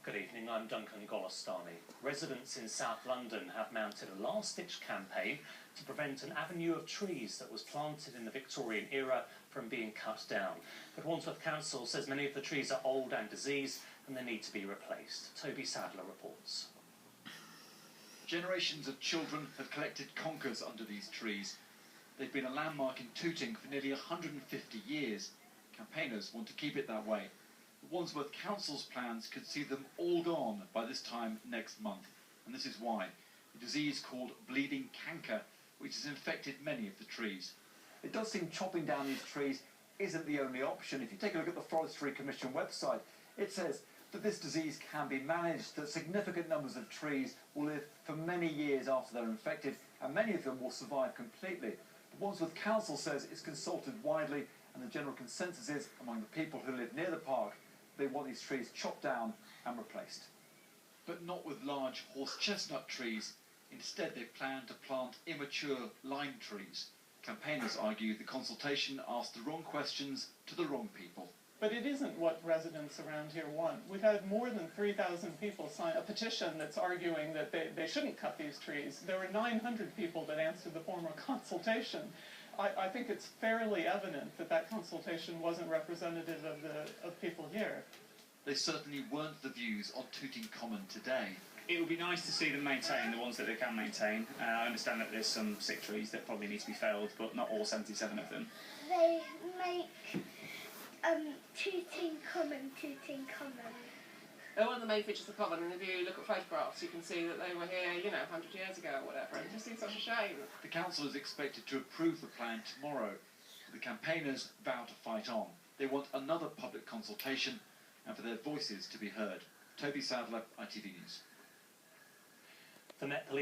Good evening, I'm Duncan Golostani. Residents in South London have mounted a last-ditch campaign to prevent an avenue of trees that was planted in the Victorian era from being cut down. But Wandsworth Council says many of the trees are old and diseased and they need to be replaced. Toby Sadler reports. Generations of children have collected conkers under these trees. They've been a landmark in Tooting for nearly 150 years. Campaigners want to keep it that way. The Wandsworth Council's plans could see them all gone by this time next month. And this is why. A disease called bleeding canker, which has infected many of the trees. It does seem chopping down these trees isn't the only option. If you take a look at the Forestry Commission website, it says that this disease can be managed, that significant numbers of trees will live for many years after they're infected, and many of them will survive completely. The Wandsworth Council says it's consulted widely, and the general consensus is, among the people who live near the park, they want these trees chopped down and replaced. But not with large horse chestnut trees. Instead, they plan to plant immature lime trees. Campaigners argue the consultation asked the wrong questions to the wrong people. But it isn't what residents around here want. We've had more than 3,000 people sign a petition that's arguing that they shouldn't cut these trees. There were 900 people that answered the formal consultation. I think it's fairly evident that that consultation wasn't representative of people here. They certainly weren't the views on Tooting Common today. It would be nice to see them maintain the ones that they can maintain. I understand that there's some sick trees that probably need to be felled, but not all 77 of them. They make Tooting Common. They're one of the main features of the common, and if you look at photographs you can see that they were here, 100 years ago or whatever, and it just seems such a shame. The council is expected to approve the plan tomorrow. The campaigners vow to fight on. They want another public consultation and for their voices to be heard. Toby Sadler, ITV News. The Met Police